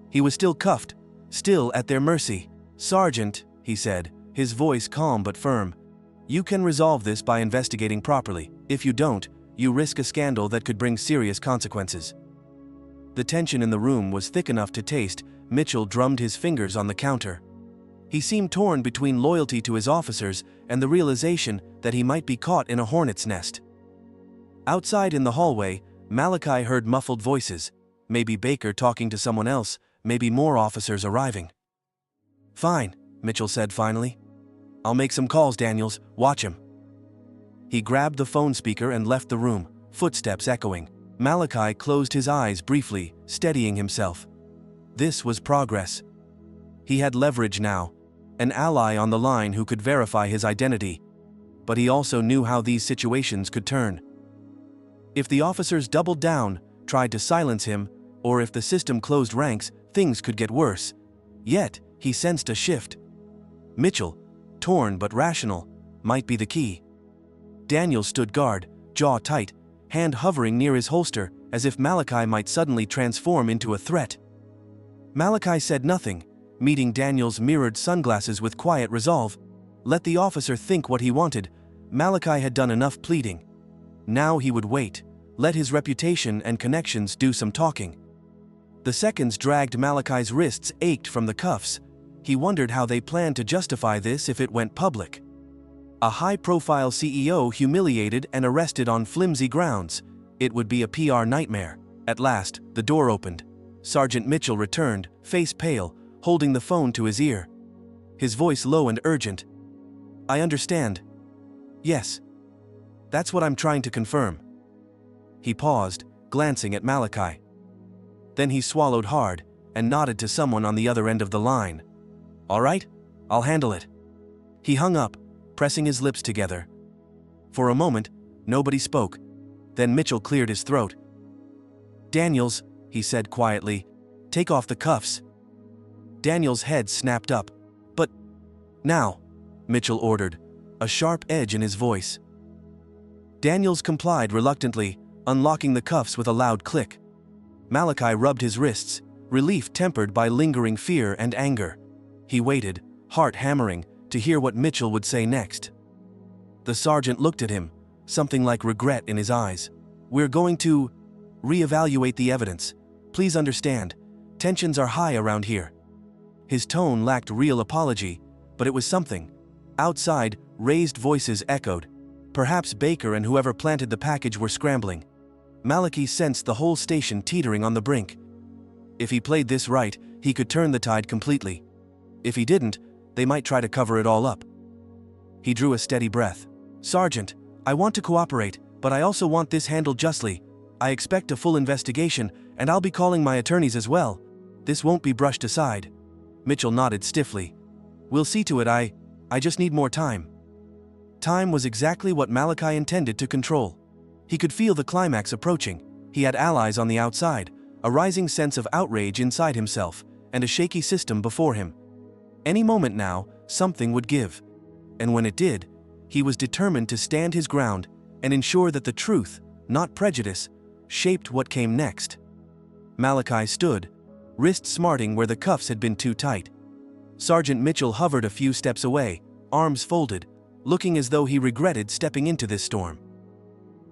He was still cuffed, still at their mercy. "Sergeant," he said, his voice calm but firm, "you can resolve this by investigating properly. If you don't, you risk a scandal that could bring serious consequences." The tension in the room was thick enough to taste. Mitchell drummed his fingers on the counter. He seemed torn between loyalty to his officers and the realization that he might be caught in a hornet's nest. Outside in the hallway, Malachi heard muffled voices. Maybe Baker talking to someone else, maybe more officers arriving. "Fine," Mitchell said finally. "I'll make some calls, Daniels. Watch him." He grabbed the phone speaker and left the room, footsteps echoing. Malachi closed his eyes briefly, steadying himself. This was progress. He had leverage now, an ally on the line who could verify his identity. But he also knew how these situations could turn. If the officers doubled down, tried to silence him, or if the system closed ranks, things could get worse. Yet, he sensed a shift. Mitchell, torn but rational, might be the key. Daniel stood guard, jaw tight, hand hovering near his holster, as if Malachi might suddenly transform into a threat. Malachi said nothing, meeting Daniel's mirrored sunglasses with quiet resolve. Let the officer think what he wanted. Malachi had done enough pleading. Now he would wait, let his reputation and connections do some talking. The seconds dragged. Malachi's wrists ached from the cuffs. He wondered how they planned to justify this if it went public. A high-profile CEO humiliated and arrested on flimsy grounds. It would be a PR nightmare. At last, the door opened. Sergeant Mitchell returned, face pale, holding the phone to his ear. His voice low and urgent. "I understand. Yes. That's what I'm trying to confirm." He paused, glancing at Malachi. Then he swallowed hard and nodded to someone on the other end of the line. "All right, I'll handle it." He hung up, pressing his lips together. For a moment, nobody spoke. Then Mitchell cleared his throat. "Daniels," he said quietly, "take off the cuffs." Daniels' head snapped up. "But now," Mitchell ordered, a sharp edge in his voice. Daniels complied reluctantly, unlocking the cuffs with a loud click. Malachi rubbed his wrists, relief tempered by lingering fear and anger. He waited, heart hammering, to hear what Mitchell would say next. The sergeant looked at him, something like regret in his eyes. "We're going to reevaluate the evidence. Please understand, tensions are high around here." His tone lacked real apology, but it was something. Outside, raised voices echoed. Perhaps Baker and whoever planted the package were scrambling. Malachi sensed the whole station teetering on the brink. If he played this right, he could turn the tide completely. If he didn't, they might try to cover it all up. He drew a steady breath. "Sergeant, I want to cooperate, but I also want this handled justly. I expect a full investigation, and I'll be calling my attorneys as well. This won't be brushed aside." Mitchell nodded stiffly. "We'll see to it. I just need more time." Time was exactly what Malachi intended to control. He could feel the climax approaching. He had allies on the outside, a rising sense of outrage inside himself, and a shaky system before him. Any moment now, something would give. And when it did, he was determined to stand his ground and ensure that the truth, not prejudice, shaped what came next. Malachi stood, wrists smarting where the cuffs had been too tight. Sergeant Mitchell hovered a few steps away, arms folded, looking as though he regretted stepping into this storm.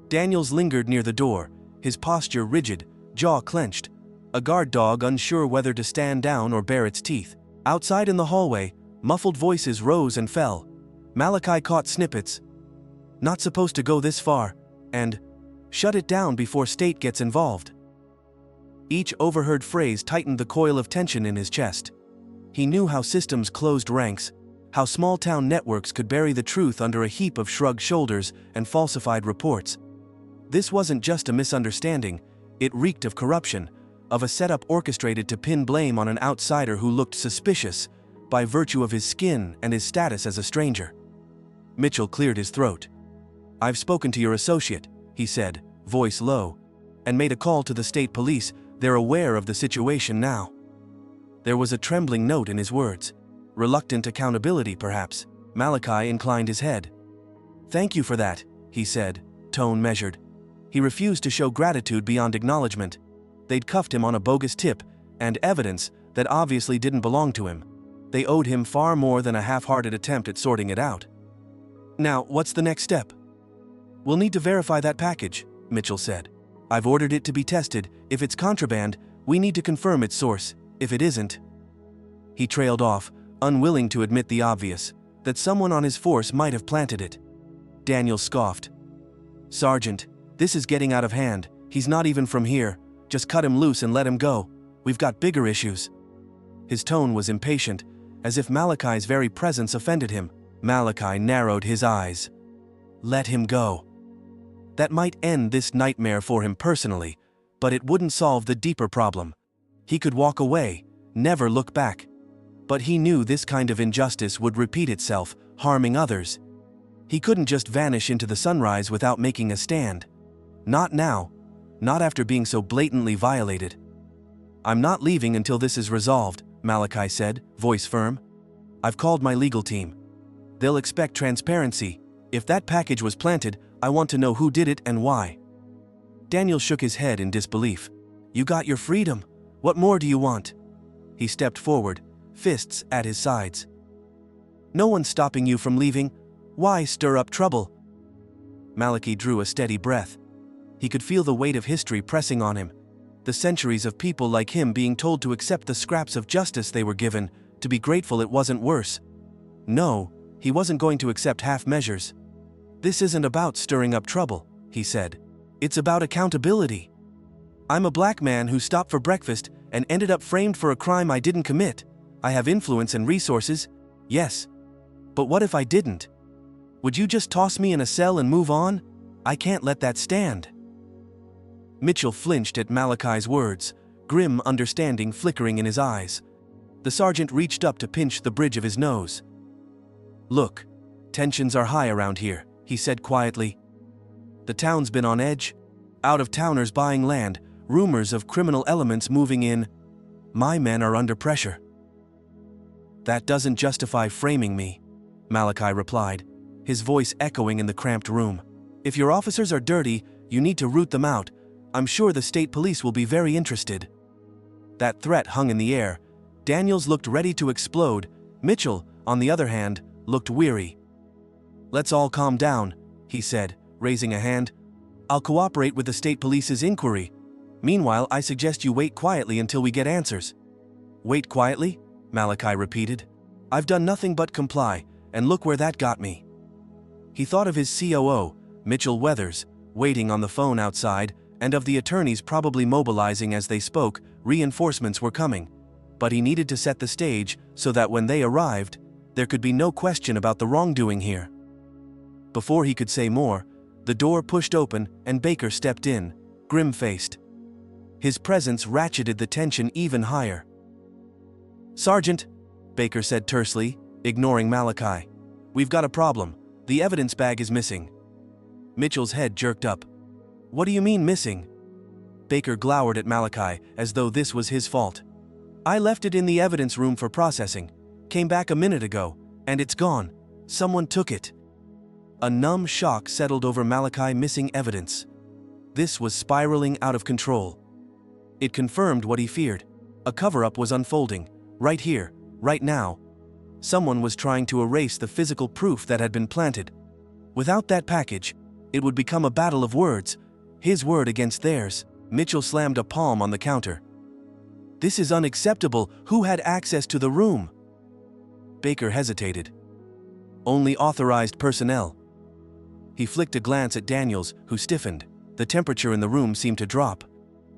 Daniels lingered near the door, his posture rigid, jaw clenched, a guard dog unsure whether to stand down or bare its teeth. Outside in the hallway, muffled voices rose and fell. Malachi caught snippets. "Not supposed to go this far," and "shut it down before state gets involved." Each overheard phrase tightened the coil of tension in his chest. He knew how systems closed ranks, how small-town networks could bury the truth under a heap of shrugged shoulders and falsified reports. This wasn't just a misunderstanding, it reeked of corruption, of a setup orchestrated to pin blame on an outsider who looked suspicious by virtue of his skin and his status as a stranger. Mitchell cleared his throat. "I've spoken to your associate," he said, voice low, "and made a call to the state police. They're aware of the situation now." There was a trembling note in his words. Reluctant accountability, perhaps. Malachi inclined his head. "Thank you for that," he said, tone measured. He refused to show gratitude beyond acknowledgement. They'd cuffed him on a bogus tip, and evidence that obviously didn't belong to him. They owed him far more than a half-hearted attempt at sorting it out. "Now, what's the next step?" "We'll need to verify that package," Mitchell said. "I've ordered it to be tested. If it's contraband, we need to confirm its source. If it isn't..." He trailed off, unwilling to admit the obvious, that someone on his force might have planted it. Daniel scoffed. "Sergeant, this is getting out of hand. He's not even from here. Just cut him loose and let him go. We've got bigger issues." His tone was impatient, as if Malachi's very presence offended him. Malachi narrowed his eyes. Let him go. That might end this nightmare for him personally, but it wouldn't solve the deeper problem. He could walk away, never look back. But he knew this kind of injustice would repeat itself, harming others. He couldn't just vanish into the sunrise without making a stand. Not now. Not after being so blatantly violated. "I'm not leaving until this is resolved," Malachi said, voice firm. "I've called my legal team. They'll expect transparency. If that package was planted, I want to know who did it and why." Daniel shook his head in disbelief. "You got your freedom. What more do you want?" He stepped forward, fists at his sides. "No one's stopping you from leaving. Why stir up trouble?" Malachi drew a steady breath. He could feel the weight of history pressing on him. The centuries of people like him being told to accept the scraps of justice they were given, to be grateful it wasn't worse. No, he wasn't going to accept half measures. "This isn't about stirring up trouble," he said. "It's about accountability. I'm a black man who stopped for breakfast and ended up framed for a crime I didn't commit. I have influence and resources, yes. But what if I didn't? Would you just toss me in a cell and move on? I can't let that stand." Mitchell flinched at Malachi's words, grim understanding flickering in his eyes. The sergeant reached up to pinch the bridge of his nose. "Look, tensions are high around here," he said quietly. "The town's been on edge. Out-of-towners buying land, rumors of criminal elements moving in. My men are under pressure." "That doesn't justify framing me," Malachi replied, his voice echoing in the cramped room. "If your officers are dirty, you need to root them out. I'm sure the state police will be very interested." That threat hung in the air. Daniels looked ready to explode. Mitchell, on the other hand, looked weary. "Let's all calm down," he said, raising a hand. "I'll cooperate with the state police's inquiry. Meanwhile, I suggest you wait quietly until we get answers." "Wait quietly?" Malachi repeated. "I've done nothing but comply, and look where that got me." He thought of his COO, Mitchell Weathers, waiting on the phone outside, and of the attorneys probably mobilizing as they spoke. Reinforcements were coming. But he needed to set the stage so that when they arrived, there could be no question about the wrongdoing here. Before he could say more, the door pushed open and Baker stepped in, grim-faced. His presence ratcheted the tension even higher. "Sergeant," Baker said tersely, ignoring Malachi. "We've got a problem. The evidence bag is missing." Mitchell's head jerked up. "What do you mean missing?" Baker glowered at Malachi as though this was his fault. "I left it in the evidence room for processing. Came back a minute ago, and it's gone. Someone took it." A numb shock settled over Malachi. Missing evidence. This was spiraling out of control. It confirmed what he feared. A cover-up was unfolding, right here, right now. Someone was trying to erase the physical proof that had been planted. Without that package, it would become a battle of words, his word against theirs. Mitchell slammed a palm on the counter. "This is unacceptable. Who had access to the room?" Baker hesitated. "Only authorized personnel." He flicked a glance at Daniels, who stiffened. The temperature in the room seemed to drop.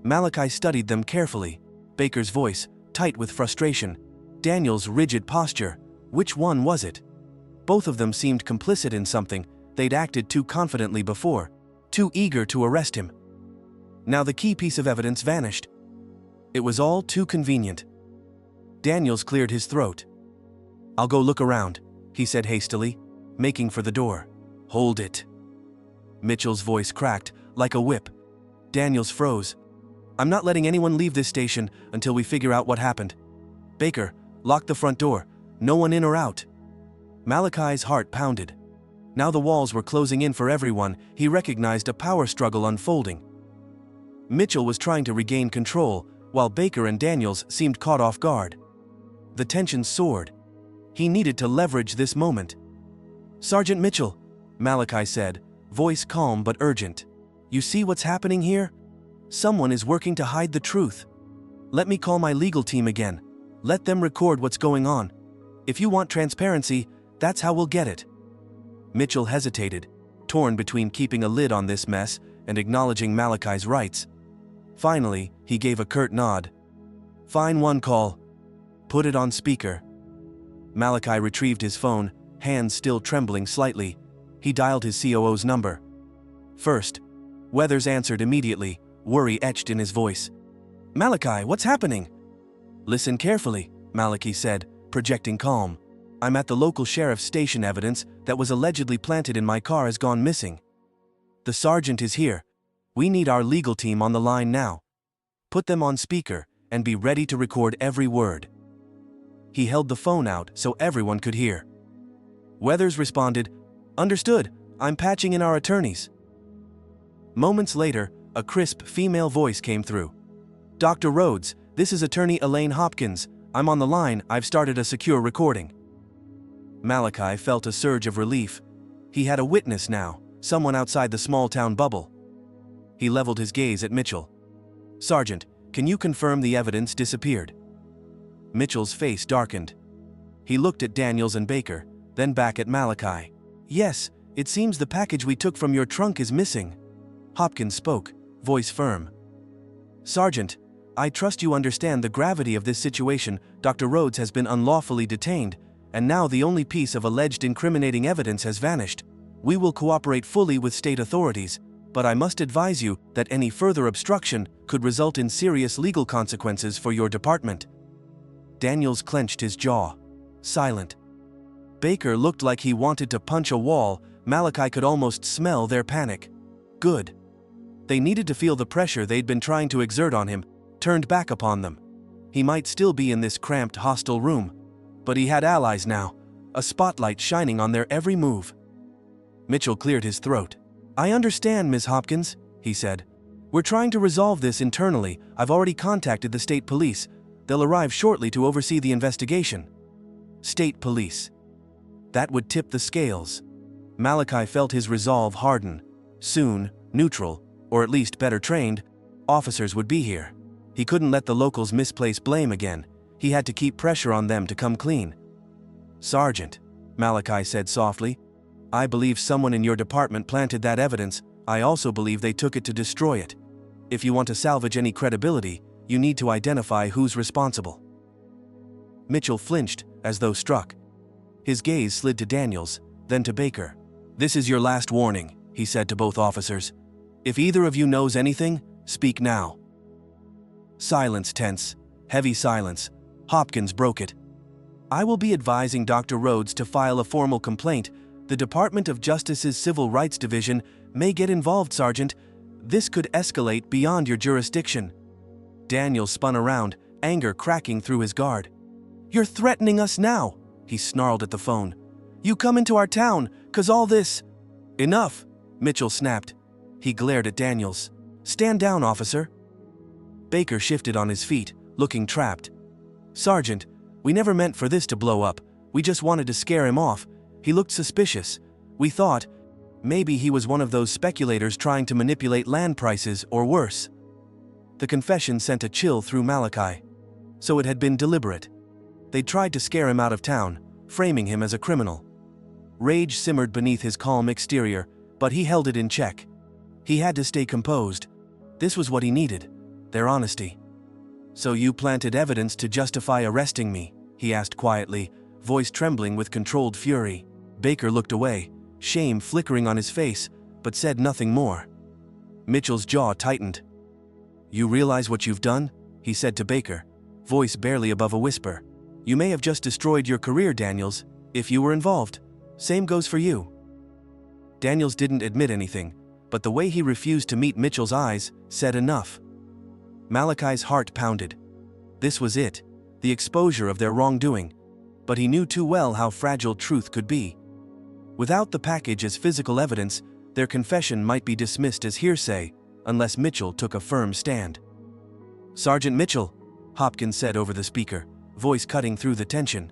Malachi studied them carefully. Baker's voice, tight with frustration. Daniels' rigid posture. Which one was it? Both of them seemed complicit in something. They'd acted too confidently before, too eager to arrest him. Now the key piece of evidence vanished. It was all too convenient. Daniels cleared his throat. "I'll go look around," he said hastily, making for the door. "Hold it." Mitchell's voice cracked, like a whip. Daniels froze. "I'm not letting anyone leave this station until we figure out what happened. Baker, lock the front door. No one in or out." Malachi's heart pounded. Now the walls were closing in for everyone. He recognized a power struggle unfolding. Mitchell was trying to regain control, while Baker and Daniels seemed caught off guard. The tension soared. He needed to leverage this moment. "Sergeant Mitchell," Malachi said, voice calm but urgent. "You see what's happening here? Someone is working to hide the truth. Let me call my legal team again. Let them record what's going on. If you want transparency, that's how we'll get it." Mitchell hesitated, torn between keeping a lid on this mess and acknowledging Malachi's rights. Finally, he gave a curt nod. "Fine, one call. Put it on speaker." Malachi retrieved his phone, hands still trembling slightly. He dialed his COO's number. "First." Weathers answered immediately, worry etched in his voice. "Malachi, what's happening?" "Listen carefully," Malachi said, projecting calm. "I'm at the local sheriff's station. Evidence that was allegedly planted in my car has gone missing. The sergeant is here. We need our legal team on the line now. Put them on speaker and be ready to record every word." He held the phone out so everyone could hear. Weathers responded, "Understood, I'm patching in our attorneys." Moments later, a crisp female voice came through. "Dr. Rhodes, this is attorney Elaine Hopkins. I'm on the line. I've started a secure recording." Malachi felt a surge of relief. He had a witness now, someone outside the small-town bubble. He leveled his gaze at Mitchell. "Sergeant, can you confirm the evidence disappeared?" Mitchell's face darkened. He looked at Daniels and Baker, then back at Malachi. "Yes, it seems the package we took from your trunk is missing." Hopkins spoke, voice firm. "Sergeant, I trust you understand the gravity of this situation. Dr. Rhodes has been unlawfully detained, and now the only piece of alleged incriminating evidence has vanished. We will cooperate fully with state authorities, but I must advise you that any further obstruction could result in serious legal consequences for your department." Daniels clenched his jaw. Silent. Baker looked like he wanted to punch a wall. Malachi could almost smell their panic. Good. They needed to feel the pressure they'd been trying to exert on him, turned back upon them. He might still be in this cramped, hostile room, but he had allies now, a spotlight shining on their every move. Mitchell cleared his throat. "I understand, Ms. Hopkins," he said. "We're trying to resolve this internally. I've already contacted the state police. They'll arrive shortly to oversee the investigation." State police. That would tip the scales. Malachi felt his resolve harden. Soon, neutral, or at least better trained, officers would be here. He couldn't let the locals misplace blame again. He had to keep pressure on them to come clean. "Sergeant," Malachi said softly, "I believe someone in your department planted that evidence. I also believe they took it to destroy it. If you want to salvage any credibility, you need to identify who's responsible." Mitchell flinched, as though struck. His gaze slid to Daniels, then to Baker. "This is your last warning," he said to both officers. "If either of you knows anything, speak now." Silence tense, heavy silence. Hopkins broke it. "I will be advising Dr. Rhodes to file a formal complaint. The Department of Justice's Civil Rights Division may get involved, Sergeant. This could escalate beyond your jurisdiction." Daniel spun around, anger cracking through his guard. "You're threatening us now," he snarled at the phone. "You come into our town, 'cause all this—" "Enough," Mitchell snapped. He glared at Daniels. "Stand down, officer." Baker shifted on his feet, looking trapped. "Sergeant, we never meant for this to blow up. We just wanted to scare him off. He looked suspicious. We thought maybe he was one of those speculators trying to manipulate land prices or worse." The confession sent a chill through Malachi. So it had been deliberate. They tried to scare him out of town, framing him as a criminal. Rage simmered beneath his calm exterior, but he held it in check. He had to stay composed. This was what he needed, their honesty. "So you planted evidence to justify arresting me?" he asked quietly, voice trembling with controlled fury. Baker looked away, shame flickering on his face, but said nothing more. Mitchell's jaw tightened. "You realize what you've done?" he said to Baker, voice barely above a whisper. "You may have just destroyed your career, Daniels, if you were involved. Same goes for you." Daniels didn't admit anything, but the way he refused to meet Mitchell's eyes said enough. Malachi's heart pounded. This was it, the exposure of their wrongdoing, but he knew too well how fragile truth could be. Without the package as physical evidence, their confession might be dismissed as hearsay, unless Mitchell took a firm stand. "Sergeant Mitchell," Hopkins said over the speaker, voice cutting through the tension.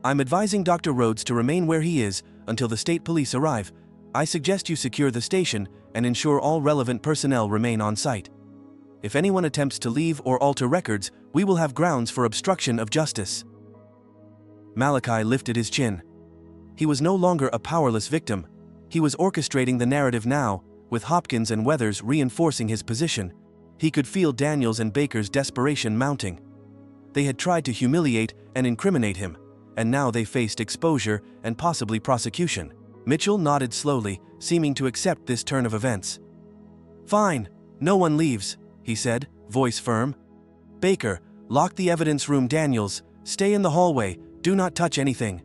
"I'm advising Dr. Rhodes to remain where he is until the state police arrive. I suggest you secure the station and ensure all relevant personnel remain on site. If anyone attempts to leave or alter records, we will have grounds for obstruction of justice." Malachi lifted his chin. He was no longer a powerless victim. He was orchestrating the narrative now, with Hopkins and Weathers reinforcing his position. He could feel Daniels and Baker's desperation mounting. They had tried to humiliate and incriminate him, and now they faced exposure and possibly prosecution. Mitchell nodded slowly, seeming to accept this turn of events. "Fine, no one leaves," he said, voice firm. "Baker, lock the evidence room. Daniels, stay in the hallway, do not touch anything."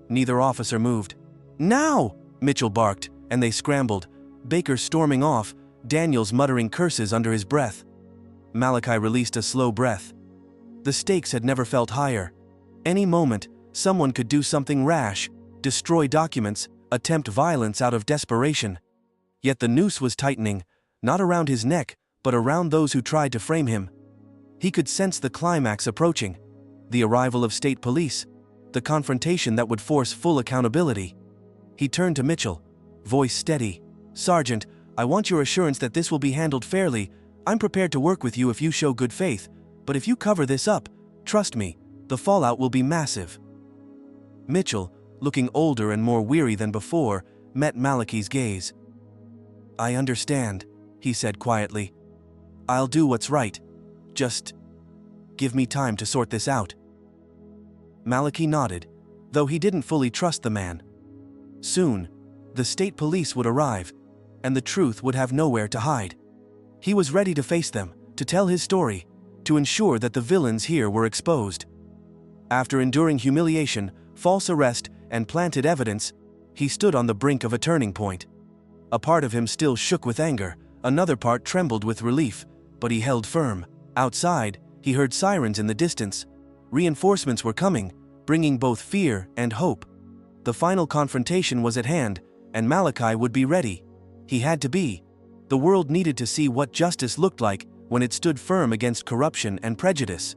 Neither officer moved. "Now!" Mitchell barked, and they scrambled, Baker storming off, Daniels muttering curses under his breath. Malachi released a slow breath. The stakes had never felt higher. Any moment, someone could do something rash, destroy documents, attempt violence out of desperation. Yet the noose was tightening, not around his neck, but around those who tried to frame him. He could sense the climax approaching. The arrival of state police. The confrontation that would force full accountability. He turned to Mitchell, voice steady. "Sergeant, I want your assurance that this will be handled fairly. I'm prepared to work with you if you show good faith, but if you cover this up, trust me, the fallout will be massive." Mitchell, looking older and more weary than before, met Malachi's gaze. "I understand," he said quietly. "I'll do what's right. Just give me time to sort this out." Malachi nodded, though he didn't fully trust the man. Soon, the state police would arrive, and the truth would have nowhere to hide. He was ready to face them, to tell his story, to ensure that the villains here were exposed. After enduring humiliation, false arrest, and planted evidence, he stood on the brink of a turning point. A part of him still shook with anger, another part trembled with relief, but he held firm. Outside, he heard sirens in the distance. Reinforcements were coming, bringing both fear and hope. The final confrontation was at hand, and Malachi would be ready. He had to be. The world needed to see what justice looked like when it stood firm against corruption and prejudice.